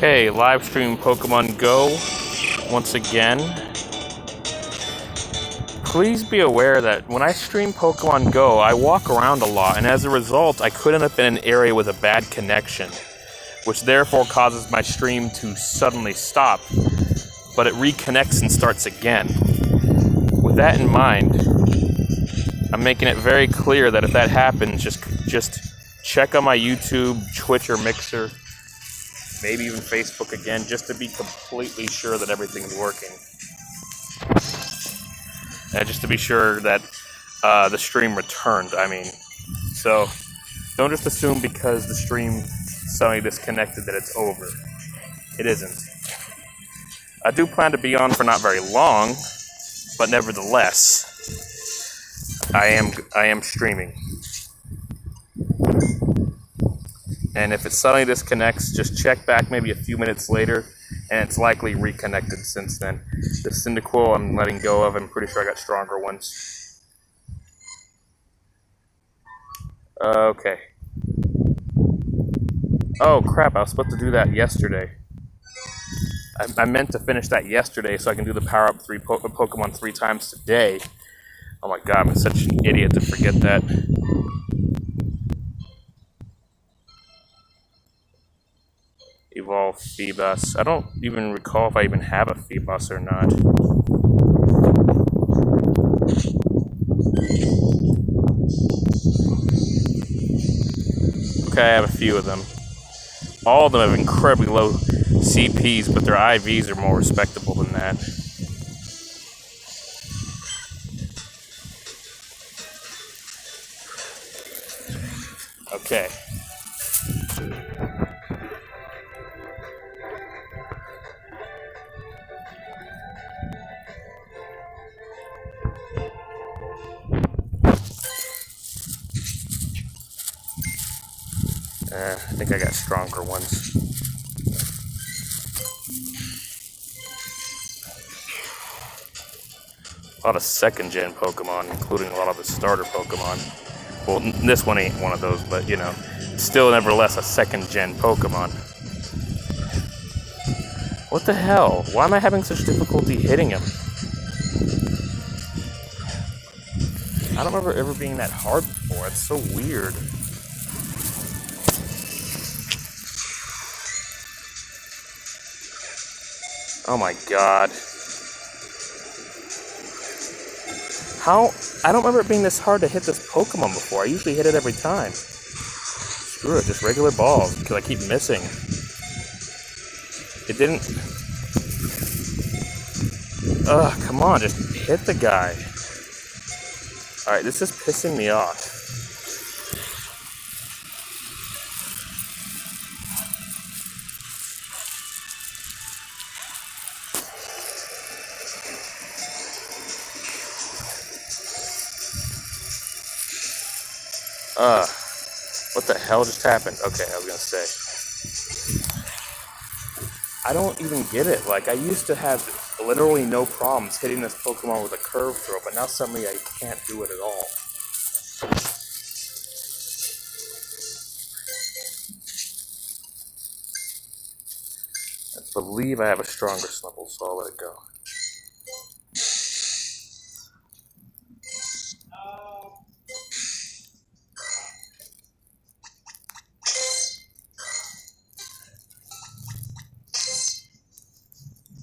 Okay, live stream Pokemon Go once again. Please be aware that when I stream Pokemon Go, I walk around a lot, and as a result, I could end up in an area with a bad connection, which therefore causes my stream to suddenly stop, but it reconnects and starts again. With that in mind, I'm making it very clear that if that happens, just check on my YouTube, Twitch, or Mixer, maybe even Facebook again, just to be completely sure that everything's working. And just to be sure that the stream returned, So, don't just assume because the stream suddenly disconnected that it's over. It isn't. I do plan to be on for not very long, but nevertheless, I am streaming. And if it suddenly disconnects, just check back maybe a few minutes later, and it's likely reconnected since then. The Cyndaquil I'm letting go of, I'm pretty sure I got stronger ones. Okay. Oh crap, I was supposed to do that yesterday. I meant to finish that yesterday so I can do the power up Pokemon 3 times today. Oh my god, I'm such an idiot to forget that. Evolve Feebas. I don't even recall if I even have a Feebas or not. Okay, I have a few of them. All of them have incredibly low CPs, but their IVs are more respectable than that. Okay. I think I got stronger ones. A lot of second-gen Pokemon, including a lot of the starter Pokemon. Well, this one ain't one of those, but, you know, still nevertheless a second-gen Pokemon. What the hell? Why am I having such difficulty hitting him? I don't remember ever being that hard before. It's so weird. Oh my god. How? I don't remember it being this hard to hit this Pokemon before. I usually hit it every time. Screw it, just regular balls, because I keep missing. It didn't... Ugh, come on, just hit the guy. Alright, this is pissing me off. What the hell just happened? Okay, I was gonna say. I don't even get it. Like, I used to have literally no problems hitting this Pokemon with a curve throw, but now suddenly I can't do it at all. I believe I have a stronger Snubbull, so I'll let it go.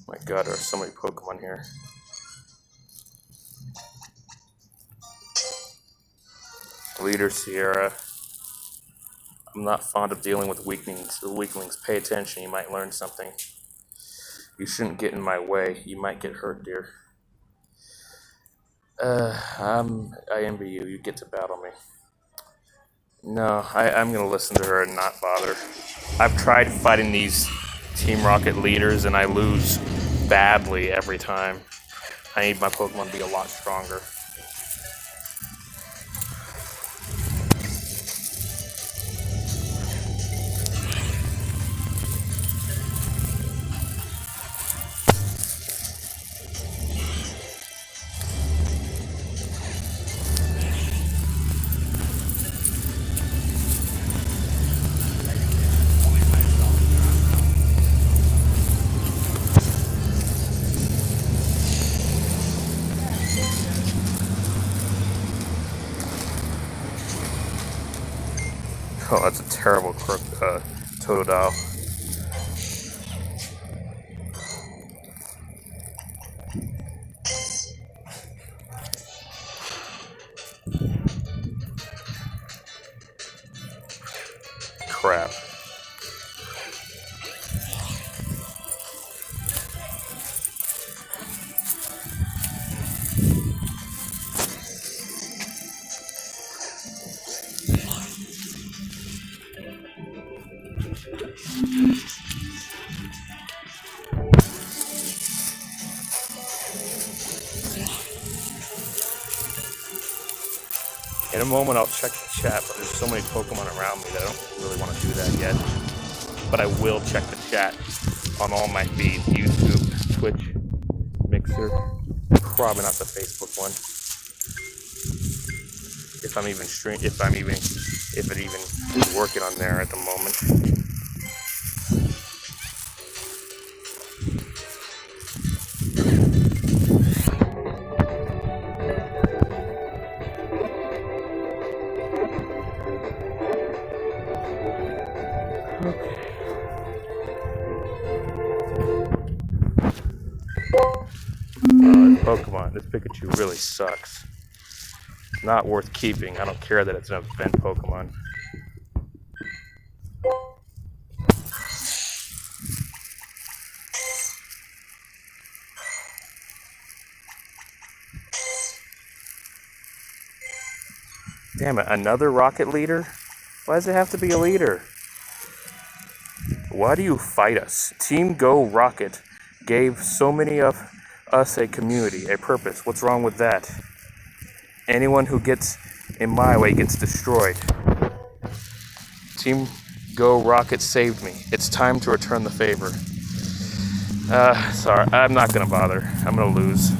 My god, there are so many Pokemon here. Leader Sierra. I'm not fond of dealing with weaklings. Pay attention, you might learn something. You shouldn't get in my way. You might get hurt, dear. I envy you. You get to battle me. No, I'm gonna listen to her and not bother. I've tried fighting these Team Rocket leaders and I lose badly every time. I need my Pokemon to be a lot stronger. Oh, that's a terrible Totodile. Crap. In a moment, I'll check the chat, but there's so many Pokemon around me that I don't really want to do that yet. But I will check the chat on all my feeds: YouTube, Twitch, Mixer, probably not the Facebook one. If it even is working on there at the moment. Pokemon, this Pikachu really sucks. Not worth keeping. I don't care that it's an event Pokemon. Damn it, another rocket leader? Why does it have to be a leader? Why do you fight us? Team Go Rocket gave so many of us a community, a purpose. What's wrong with that? Anyone who gets in my way gets destroyed. Team Go Rocket saved me. It's time to return the favor. Sorry, I'm not gonna bother. I'm gonna lose.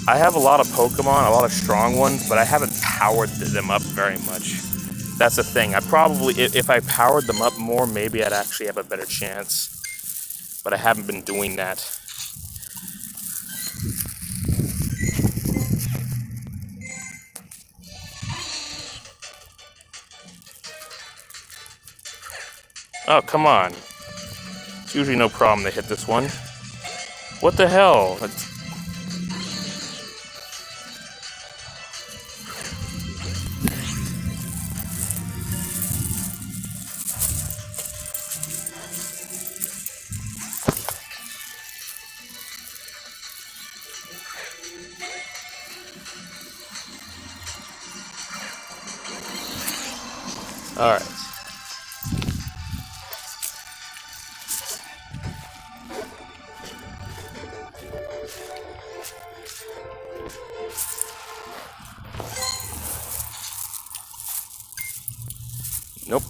I have a lot of Pokemon, a lot of strong ones, but I haven't powered them up very much. That's the thing. I probably, if I powered them up more, maybe I'd actually have a better chance. But I haven't been doing that. Oh, come on. It's usually no problem to hit this one. What the hell? All right. Nope.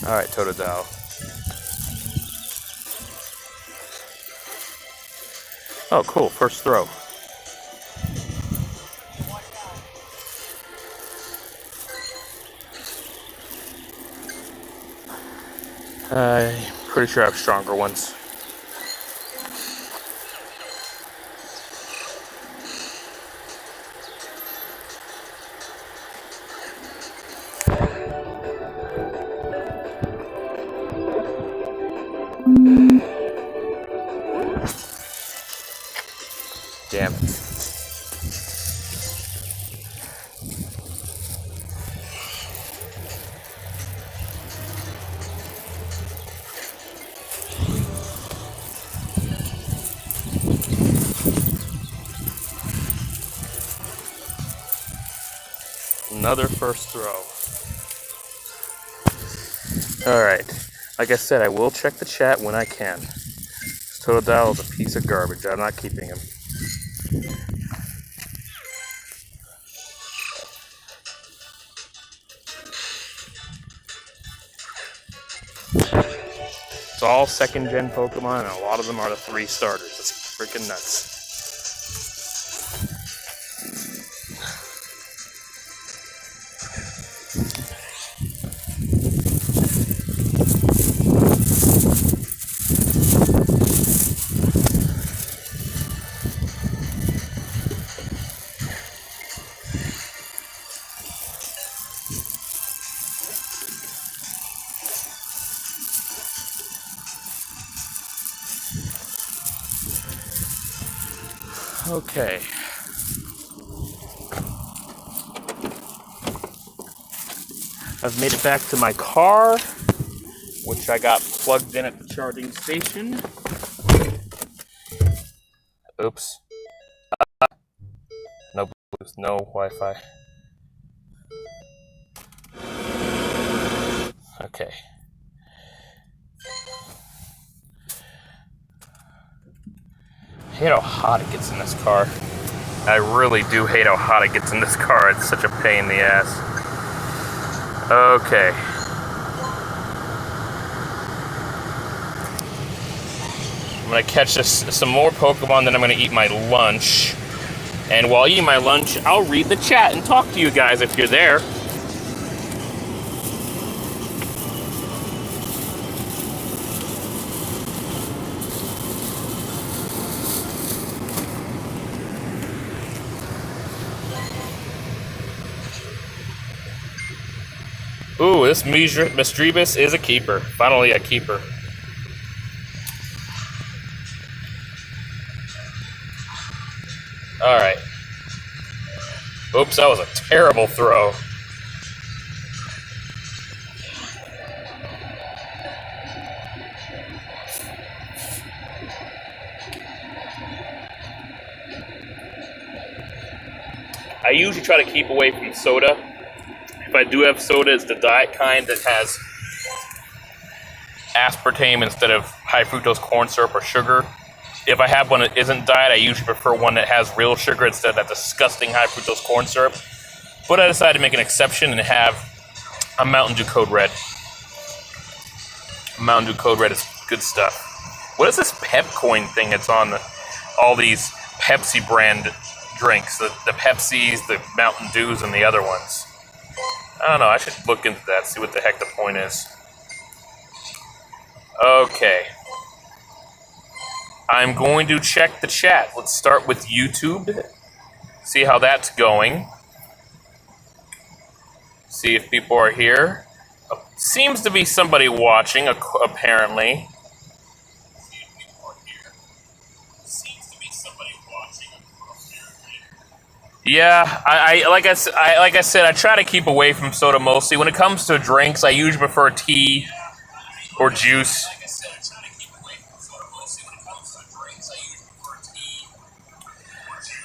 All right, Totodile. Oh, cool. First throw. I'm pretty sure I have stronger ones. Damn it. Another first throw. Alright. Like I said, I will check the chat when I can. This Totodile is a piece of garbage. I'm not keeping him. It's all second-gen Pokemon, and a lot of them are the 3 starters. It's freaking nuts. Okay. I've made it back to my car, which I got plugged in at the charging station. Oops. No Bluetooth, no Wi-Fi. Okay. I hate how hot it gets in this car. I really do hate how hot it gets in this car. It's such a pain in the ass. Okay. I'm gonna catch some more Pokemon, then I'm gonna eat my lunch. And while eating my lunch, I'll read the chat and talk to you guys if you're there. Ooh, this Misdreavus is a keeper. Finally a keeper. Alright. Oops, that was a terrible throw. I usually try to keep away from soda. If I do have soda, it's the diet kind that has aspartame instead of high fructose corn syrup or sugar. If I have one that isn't diet, I usually prefer one that has real sugar instead of that disgusting high fructose corn syrup. But I decided to make an exception and have a Mountain Dew Code Red. Mountain Dew Code Red is good stuff. What is this Pepcoin thing that's on all these Pepsi brand drinks? The Pepsis, the Mountain Dews, and the other ones. I don't know, I should look into that, see what the heck the point is. Okay. I'm going to check the chat. Let's start with YouTube. See how that's going. See if people are here. Seems to be somebody watching, apparently. Yeah, like I said, I try to keep away from soda mostly. When it comes to drinks, I usually prefer tea or juice.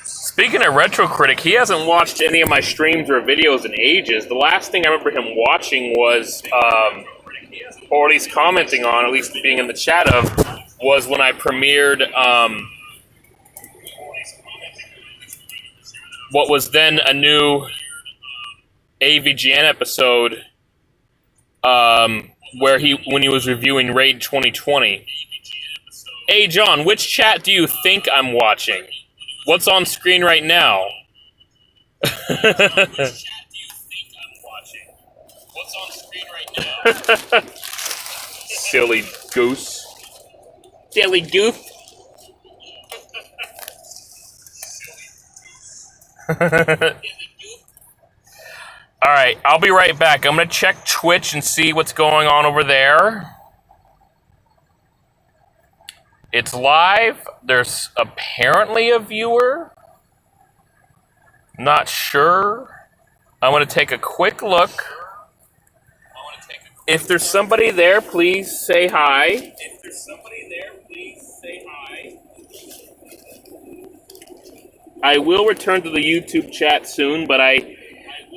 Speaking of Retro Critic, he hasn't watched any of my streams or videos in ages. The last thing I remember him watching was, or at least commenting on, at least being in the chat of, was when I premiered what was then a new AVGN episode when he was reviewing Raid 2020. Hey John, which chat do you think I'm watching? What's on screen right now? Silly goose. Silly goof. Alright, I'll be right back. I'm gonna check Twitch and see what's going on over there. It's live. There's apparently a viewer. Not sure. I'm gonna take a quick look. If there's somebody there, please say hi. I will return to the YouTube chat soon, but I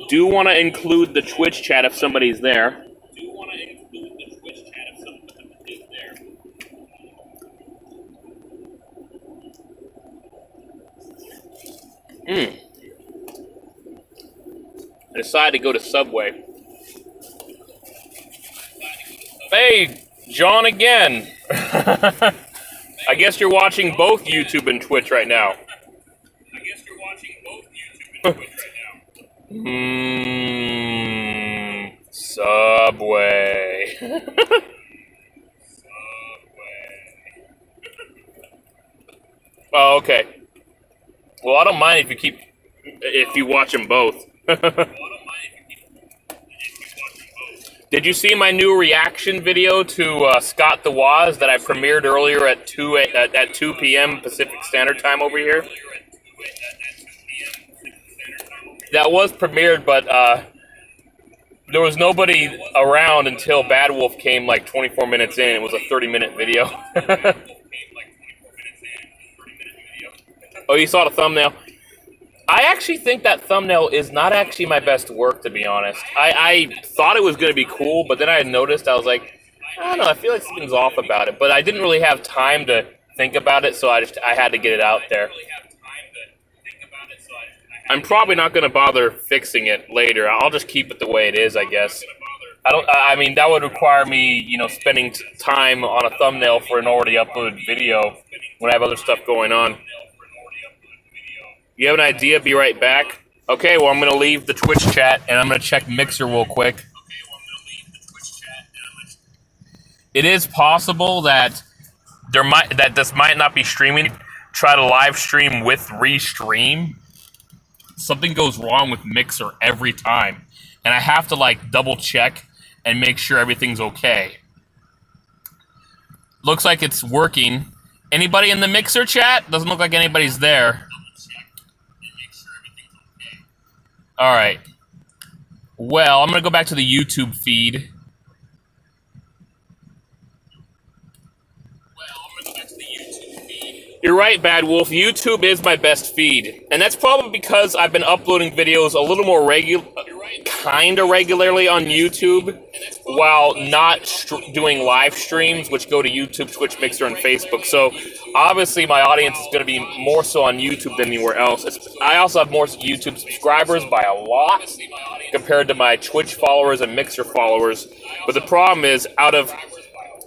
do want to include the Twitch chat if somebody's there. I decided to go to Subway. Hey, John again. I guess you're watching both YouTube and Twitch right now. Subway. Oh, okay. Well, I don't mind if you watch them both. Did you see my new reaction video to Scott the Woz that I premiered earlier at 2 p.m. Pacific Standard Time over here? That was premiered, but there was nobody around until Bad Wolf came like 24 minutes in. It was a 30-minute video. Oh, you saw the thumbnail? I actually think that thumbnail is not actually my best work, to be honest. I thought it was going to be cool, but then I noticed, I was like, I don't know, I feel like something's off about it. But I didn't really have time to think about it, so I had to get it out there. I'm probably not going to bother fixing it later. I'll just keep it the way it is, I guess. I mean, that would require me, spending time on a thumbnail for an already uploaded video when I have other stuff going on. You have an idea? Be right back. Okay, well, I'm going to leave the Twitch chat, and I'm going to check Mixer real quick. It is possible that this might not be streaming. Try to live stream with restream. Something goes wrong with Mixer every time, and I have to double check and make sure everything's okay. Looks like it's working. Anybody in the Mixer chat? Doesn't look like anybody's there. All right. Well, I'm going to go back to the YouTube feed. You're right, Bad Wolf. YouTube is my best feed. And that's probably because I've been uploading videos a little more regularly on YouTube, while not doing live streams, which go to YouTube, Twitch, Mixer, and Facebook. So, obviously, my audience is going to be more so on YouTube than anywhere else. I also have more YouTube subscribers by a lot compared to my Twitch followers and Mixer followers. But the problem is, out of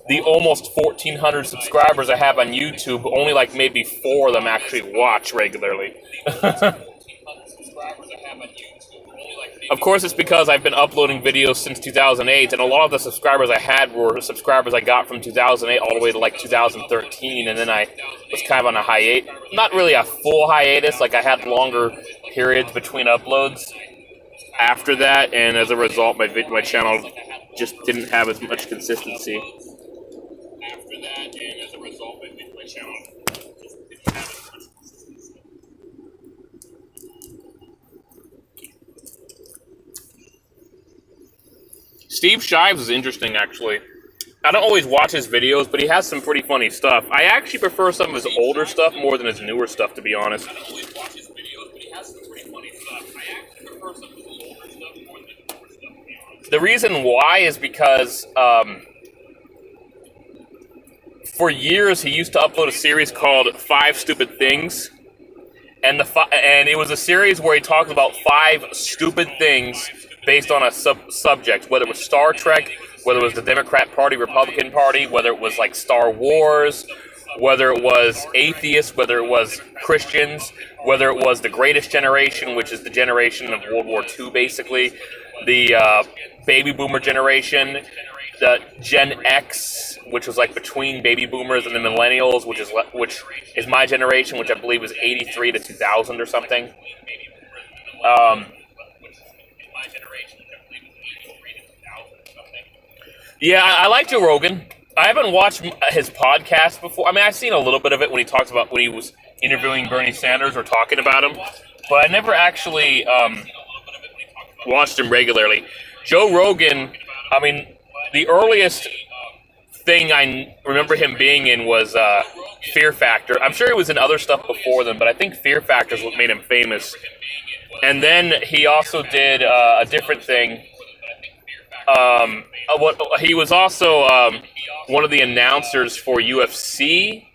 the almost 1,400 subscribers I have on YouTube, only maybe 4 of them actually watch regularly. Of course, it's because I've been uploading videos since 2008, and a lot of the subscribers I had were subscribers I got from 2008 all the way to 2013, and then I was kind of on a hiatus. Not really a full hiatus, I had longer periods between uploads after that, and as a result, my channel just didn't have as much consistency. Steve Shives is interesting, actually. I don't always watch his videos, but he has some pretty funny stuff. I actually prefer some of his older stuff more than his newer stuff, to be honest. The reason why is because for years he used to upload a series called 5 Stupid Things, and it was a series where he talked about 5 stupid things based on a subject, whether it was Star Trek, whether it was the Democrat Party, Republican Party, whether it was Star Wars, whether it was atheists, whether it was Christians, whether it was the Greatest Generation, which is the generation of World War II, basically, the Baby Boomer generation, the Gen X, which was between Baby Boomers and the Millennials, which is my generation, which I believe was 83 to 2000 or something. Yeah, I like Joe Rogan. I haven't watched his podcast before. I mean, I've seen a little bit of it when he was interviewing Bernie Sanders or talking about him, but I never actually watched him regularly. Joe Rogan, I mean, the earliest thing I remember him being in was Fear Factor. I'm sure he was in other stuff before then, but I think Fear Factor is what made him famous. And then he also did a different thing. He was also one of the announcers for UFC,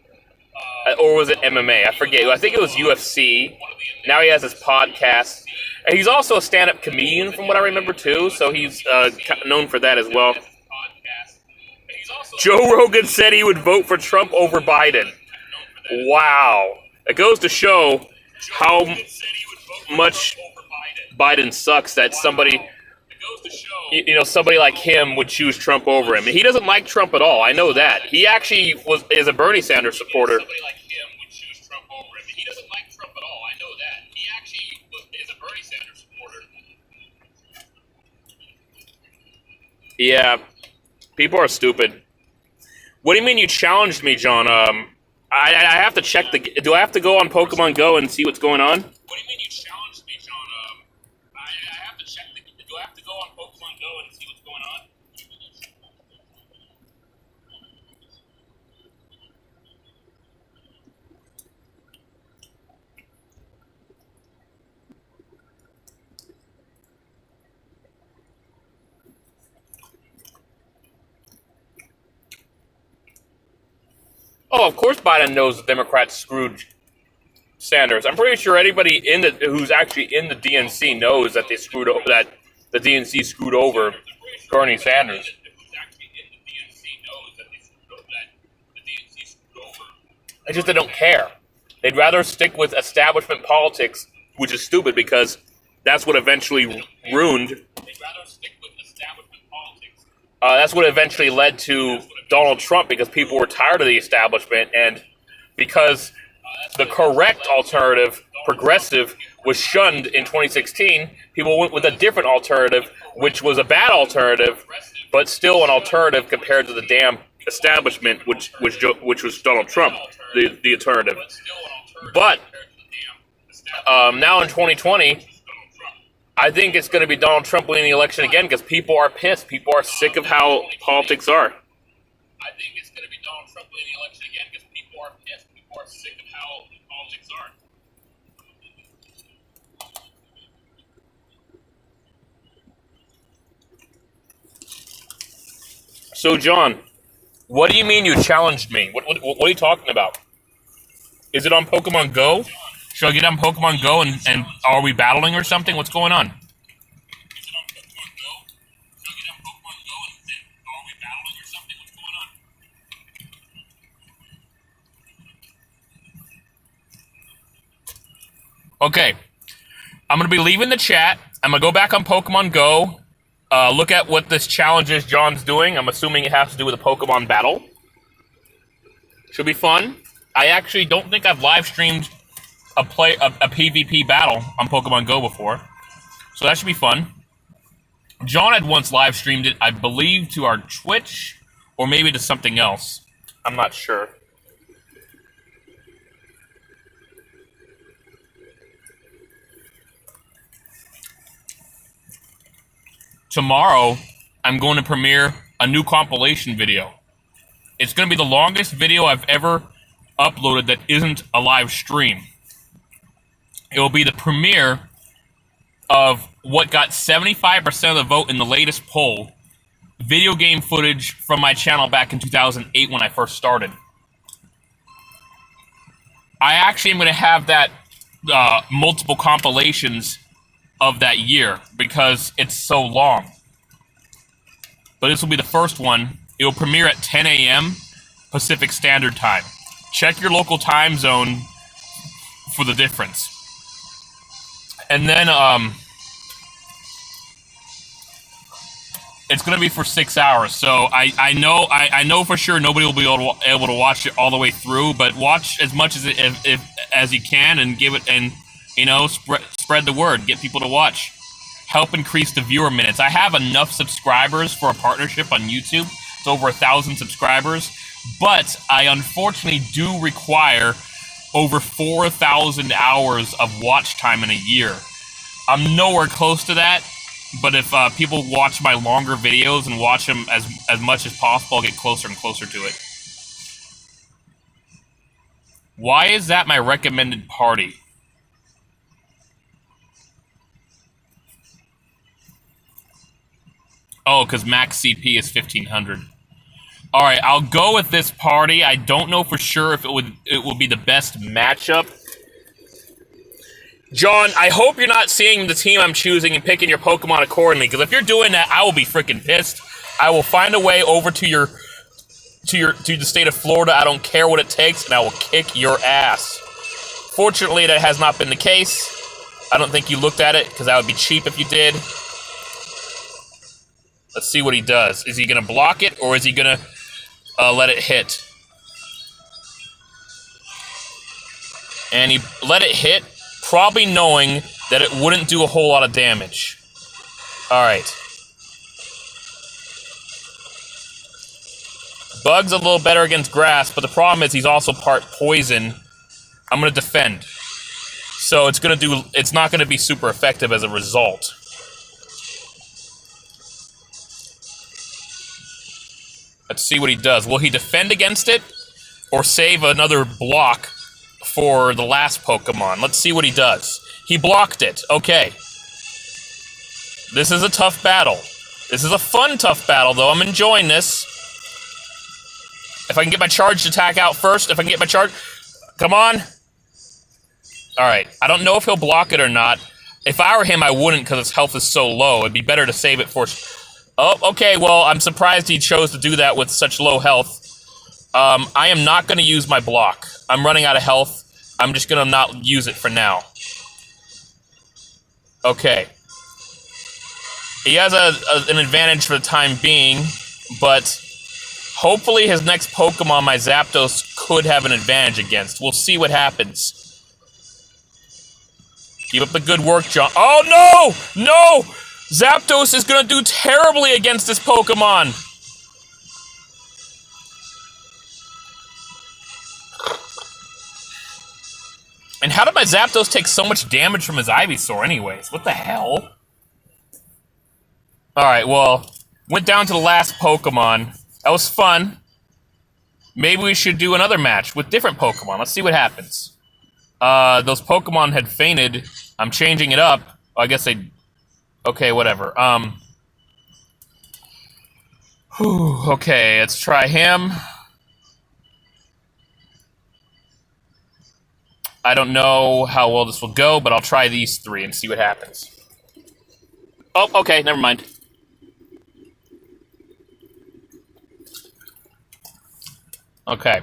or was it MMA? I forget. I think it was UFC. Now he has his podcast. And he's also a stand-up comedian, from what I remember, too, so he's known for that as well. Joe Rogan said he would vote for Trump over Biden. Wow. It goes to show how much Biden sucks that somebody, somebody like him would choose Trump over him. And he doesn't like Trump at all. I know that. He actually is a Bernie Sanders supporter. Yeah, people are stupid. What do you mean you challenged me, John? I have to check the. Do I have to go on Pokemon Go and see what's going on? What do you mean you challenged me, John? I have to check the. Do I have to go on Pokemon Go and see what's going on? Oh, of course Biden knows the Democrats screwed Sanders. I'm pretty sure anybody who's actually in the DNC knows that that the DNC screwed over Bernie Sanders. It's just they don't care. They'd rather stick with establishment politics, which is stupid because that's what eventually ruined. That's what eventually led to Donald Trump, because people were tired of the establishment, and because the correct alternative, progressive, was shunned in 2016, people went with a different alternative, which was a bad alternative, but still an alternative compared to the damn establishment, which was Donald Trump, the alternative. But now in 2020, I think it's going to be Donald Trump winning the election again because people are pissed. People are sick of how politics are. I think it's going to be Donald Trump winning the election again because people are pissed. People are sick of how politics are. So, John, what do you mean you challenged me? What are you talking about? Is it on Pokemon Go? Should I get on Pokemon Go and are we battling or something? What's going on? Okay, I'm going to be leaving the chat. I'm going to go back on Pokemon Go, look at what this challenge is John's doing. I'm assuming it has to do with a Pokemon battle. Should be fun. I actually don't think I've live streamed a PvP battle on Pokemon Go before, so that should be fun. John had once live streamed it, I believe, to our Twitch, or maybe to something else. I'm not sure. Tomorrow, I'm going to premiere a new compilation video. It's going to be the longest video I've ever uploaded that isn't a live stream. It will be the premiere of what got 75% of the vote in the latest poll, video game footage from my channel back in 2008 when I first started. I actually am going to have that multiple compilations of that year because it's so long. But this will be the first one. It will premiere at 10 a.m. Pacific Standard Time. Check your local time zone for the difference. And then it's going to be for 6 hours. So I know for sure nobody will be able to watch it all the way through, but watch as much as you can and give it, and spread the word, get people to watch. Help increase the viewer minutes. I have enough subscribers for a partnership on YouTube. It's over 1,000 subscribers, but I unfortunately do require over 4,000 hours of watch time in a year. I'm nowhere close to that, but if people watch my longer videos and watch them as much as possible, I'll get closer and closer to it. Why is that my recommended party? Oh, because max CP is 1,500. All right, I'll go with this party. I don't know for sure if it will be the best matchup. John, I hope you're not seeing the team I'm choosing and picking your Pokemon accordingly, because if you're doing that, I will be freaking pissed. I will find a way over to your to the state of Florida. I don't care what it takes, and I will kick your ass. Fortunately, that has not been the case. I don't think you looked at it, because that would be cheap if you did. Let's see what he does. Is he going to block it, or is he going to let it hit? And he let it hit, probably knowing that it wouldn't do a whole lot of damage. Alright. Bug's a little better against grass, but the problem is he's also part poison. I'm going to defend. So it's not going to be super effective as a result. Let's see what he does. Will he defend against it, or save another block for the last Pokemon? Let's see what he does. He blocked it. Okay. This is a tough battle. This is a fun, tough battle, though. I'm enjoying this. If I can get my charged attack out first, if I can get my charge... Come on. Alright. I don't know if he'll block it or not. If I were him, I wouldn't, because his health is so low. It'd be better to save it for... Oh, okay, well, I'm surprised he chose to do that with such low health. I am not going to use my block. I'm running out of health. I'm just going to not use it for now. Okay. He has an advantage for the time being, but hopefully his next Pokemon, my Zapdos, could have an advantage against. We'll see what happens. Keep up the good work, John. Oh, no! No! Zapdos is going to do terribly against this Pokemon. And how did my Zapdos take so much damage from his Ivysaur anyways? What the hell? Alright, well, went down to the last Pokemon. That was fun. Maybe we should do another match with different Pokemon. Let's see what happens. Those Pokemon had fainted. I'm changing it up. I guess they... Okay, whatever. Okay, let's try him. I don't know how well this will go, but I'll try these three and see what happens. Oh, okay, never mind. Okay.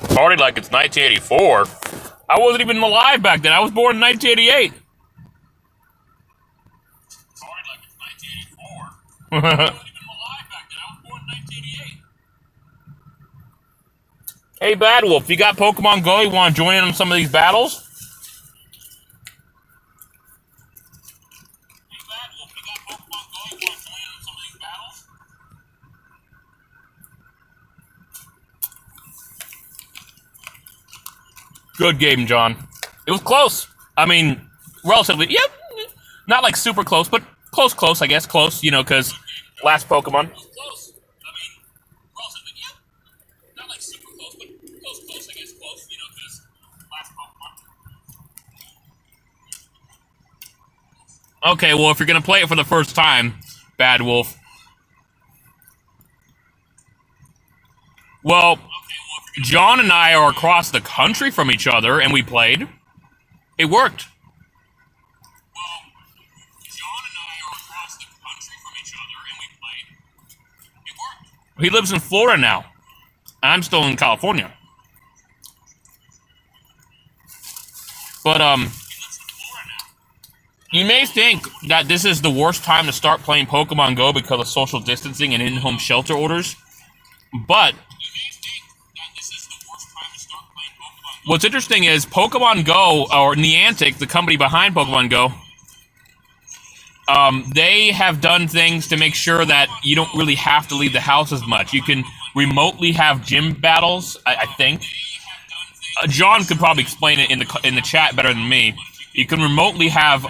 Party like it's 1984. I wasn't even alive back then. I was born in 1988. Party like it's 1984. I wasn't even alive back then. I was born in 1988. Hey, Bad Wolf, you got Pokemon Go? You want to join in on some of these battles? Hey, Bad Wolf, you got Pokemon Go? You want to join in on some of these battles? Good game, John. It was close. I mean, relatively, yep. Not like super close, but close, I guess. Close, you know, because last Pokemon. Close. I mean, relatively, yep. Not like super close, but close, I guess. Close, you know, because last Pokemon. Okay, well, if you're going to play it for the first time, Bad Wolf. Well, John and I are across the country from each other, and we played. It worked. Well, John and I are across the country from each other, and we played. It worked. He lives in Florida now. I'm still in California. But, you may think that this is the worst time to start playing Pokemon Go because of social distancing and in-home shelter orders. But what's interesting is Pokemon Go, or Niantic, the company behind Pokemon Go, they have done things to make sure that you don't really have to leave the house as much. You can remotely have gym battles, I think. John could probably explain it in the chat better than me. You can remotely have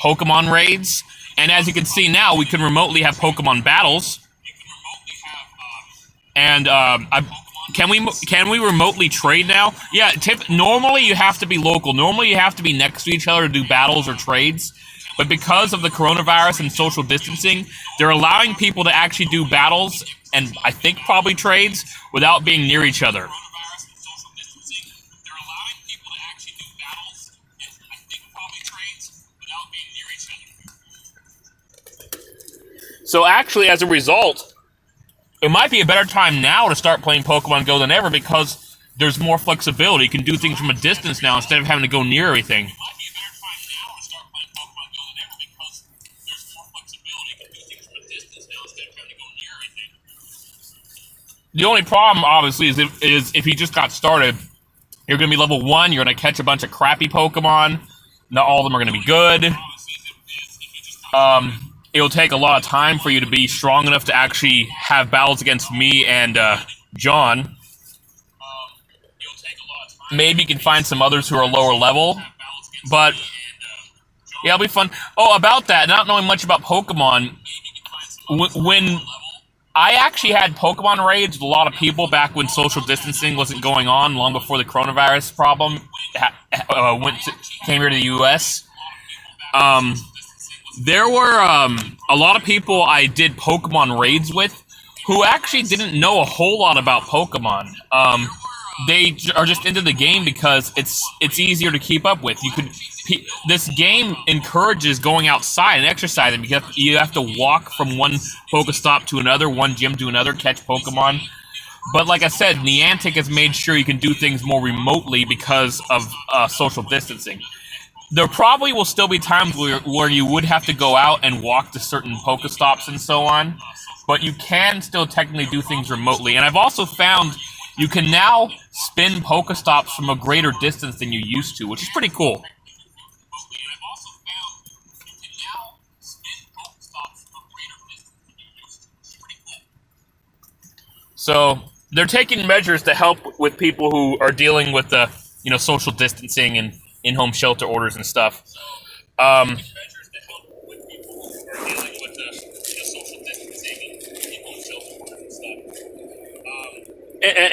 Pokemon raids, and as you can see now, we can remotely have Pokemon battles. And can we remotely trade now? Yeah, normally you have to be local. Normally you have to be next to each other to do battles or trades. but because of the coronavirus and social distancing, they're allowing people to actually do battles and I think probably trades without being near each other. So actually, as a result, it might be a better time now to start playing Pokemon Go than ever because there's more flexibility. You can do things from a distance now instead of having to go near everything. The only problem, obviously, is if you just got started, you're going to be level 1, you're going to catch a bunch of crappy Pokemon. Not all of them are going to be good. It'll take a lot of time for you to be strong enough to actually have battles against me and John. Maybe you can find some others who are lower level, but yeah, it'll be fun. Oh, about that, not knowing much about Pokemon, when I actually had Pokemon raids with a lot of people back when social distancing wasn't going on, long before the coronavirus problem came here to the U.S. There were a lot of people I did Pokemon raids with who actually didn't know a whole lot about Pokemon. They are just into the game because it's easier to keep up with. This game encourages going outside and exercising because you have to walk from one Pokestop to another, one gym to another, catch Pokemon. But like I said, Niantic has made sure you can do things more remotely because of social distancing. There probably will still be times where you would have to go out and walk to certain Pokestops and so on, but you can still technically do things remotely. And I've also found you can now spin Pokestops from a greater distance than you used to, which is pretty cool. So they're taking measures to help with people who are dealing with the social distancing and in-home shelter orders and stuff.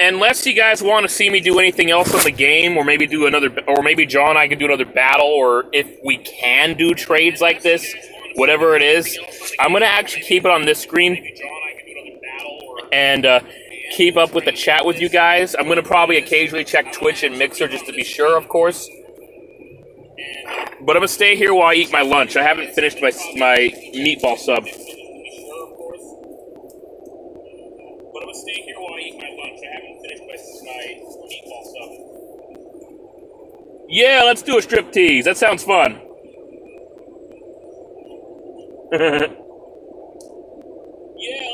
Unless you guys want to see me do anything else on the game, or maybe John and I can do another battle, or if we can do trades like this, whatever it is, I'm gonna actually keep it on this screen and keep up with the chat with you guys. I'm gonna probably occasionally check Twitch and Mixer just to be sure, of course. But I'm gonna stay here while I eat my lunch. I haven't finished my meatball sub. Yeah, let's do a striptease. That sounds fun. Yeah,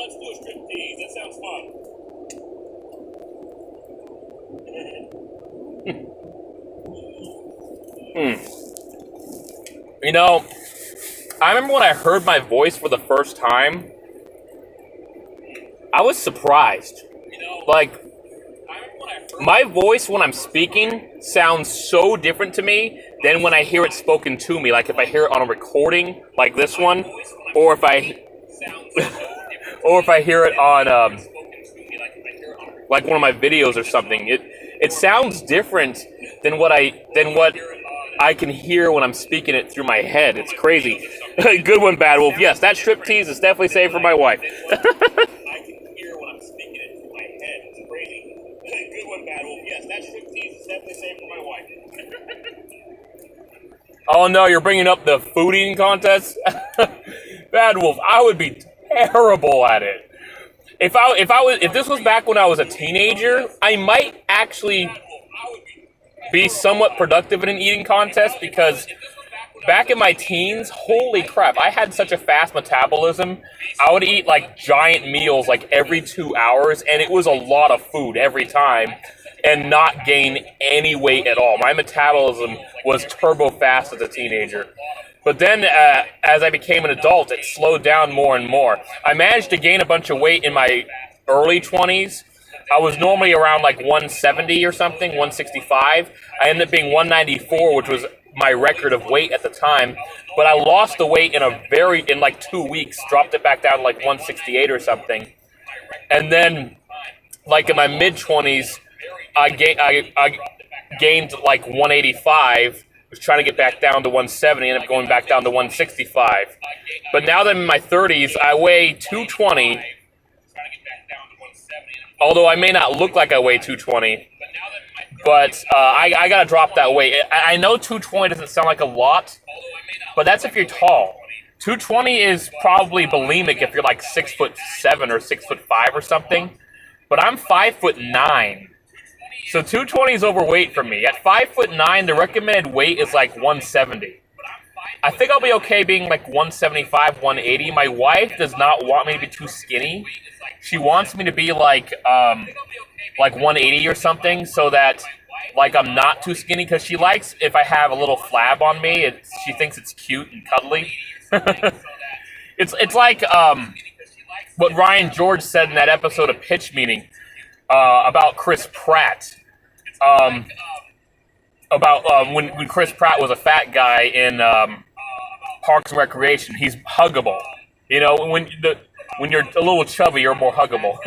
let's do a striptease. That sounds fun. I remember when I heard my voice for the first time, I was surprised. My voice when I'm speaking sounds so different to me than when I hear it spoken to me. Like if I hear it on a recording, like this one, or if I hear it on like one of my videos or something. It sounds different than what I can hear when I'm speaking it through my head. It's crazy. Good one, Bad Wolf. Yes, that striptease is definitely saved for my wife. Oh no, you're bringing up the food eating contest? Bad Wolf, I would be terrible at it. If this was back when I was a teenager, I might actually be somewhat productive in an eating contest because back in my teens, holy crap, I had such a fast metabolism. I would eat like giant meals like every 2 hours, and it was a lot of food every time, and not gain any weight at all. My metabolism was turbo fast as a teenager. But then, as I became an adult, it slowed down more and more. I managed to gain a bunch of weight in my early 20s. I was normally around like 170 or something, 165. I ended up being 194, which was my record of weight at the time. But I lost the weight in like 2 weeks, dropped it back down to like 168 or something. And then, like in my mid-20s, I gained like 185, Was trying to get back down to 170, ended up going back down to 165. But now that I'm in my 30s, I weigh 220. Although I may not look like I weigh 220, but I gotta drop that weight. I know 220 doesn't sound like a lot, but that's if you're tall. 220 is probably bulimic if you're like 6'7" or 6'5" or something. But I'm 5'9". So 220 is overweight for me. At 5'9", the recommended weight is like 170. I think I'll be okay being like 175, 180. My wife does not want me to be too skinny. She wants me to be like 180 or something, so that like I'm not too skinny, because she likes if I have a little flab on me. She thinks it's cute and cuddly. It's like what Ryan George said in that episode of Pitch Meeting about Chris Pratt. About when Chris Pratt was a fat guy in Parks and Recreation. He's huggable. You know, when you're a little chubby, you're more huggable.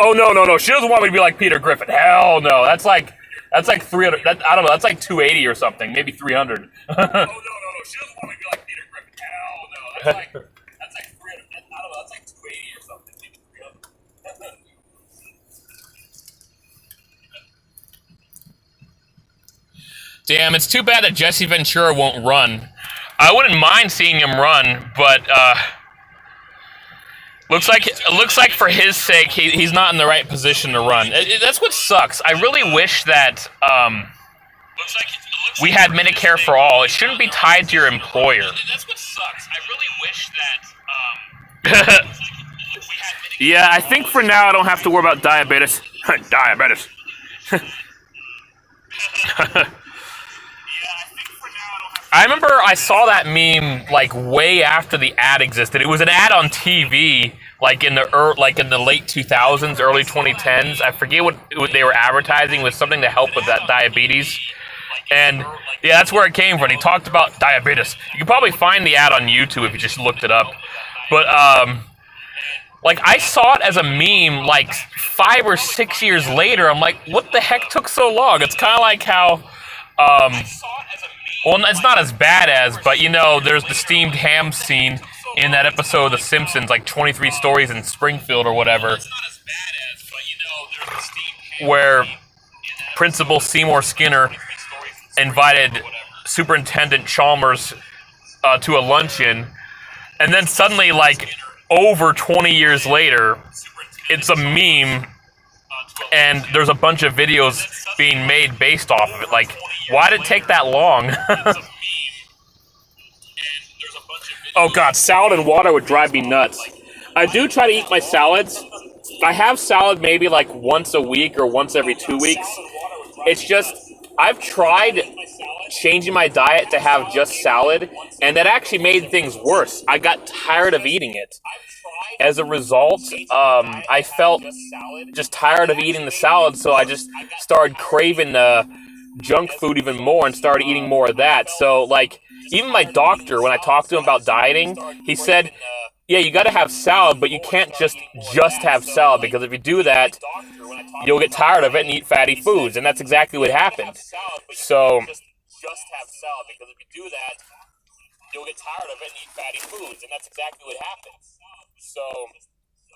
Oh no! She doesn't want me to be like Peter Griffin. Hell no! That's like 300. I don't know. That's like 280 or something, maybe 300. Oh no! She doesn't want me to be like Peter Griffin. Hell no! That's like 300. I don't know. That's like 280 or something, maybe 300. Damn! It's too bad that Jesse Ventura won't run. I wouldn't mind seeing him run, but looks like for his sake, he's not in the right position to run. That's what sucks. I really wish that we had Medicare for all. It shouldn't be tied to your employer. That's what sucks. I really wish that. Yeah, I think for now I don't have to worry about diabetes. Diabetes. I remember I saw that meme like way after the ad existed. It was an ad on TV, like in the late 2000s, early 2010s. I forget what they were advertising. It was something to help with that diabetes. And yeah, that's where it came from. He talked about diabetes. You can probably find the ad on YouTube if you just looked it up. But like I saw it as a meme like 5 or 6 years later. I'm like, what the heck took so long? It's kind of like how well, it's not as bad as, but you know, there's the steamed ham scene in that episode of The Simpsons, like 23 Stories in Springfield or whatever, where Principal Seymour Skinner invited Superintendent Chalmers to a luncheon, and then suddenly, like, over 20 years later, it's a meme, and there's a bunch of videos being made based off of it. Like, why did it take that long? Oh god, salad and water would drive me nuts. I do try to eat my salads. I have salad maybe like once a week or once every 2 weeks. It's just, I've tried changing my diet to have just salad, and that actually made things worse. I got tired of eating it. As a result, I felt just tired of eating the salad, so I just started craving junk food even more and started eating more of that. So, like, even my doctor, when I talked to him about dieting, he said, yeah, you gotta have salad, but you can't just have salad, because if you do that, you'll get tired of it and eat fatty foods, and that's exactly what happened. So, you'll get tired of it and eat fatty foods, and that's exactly what happens. So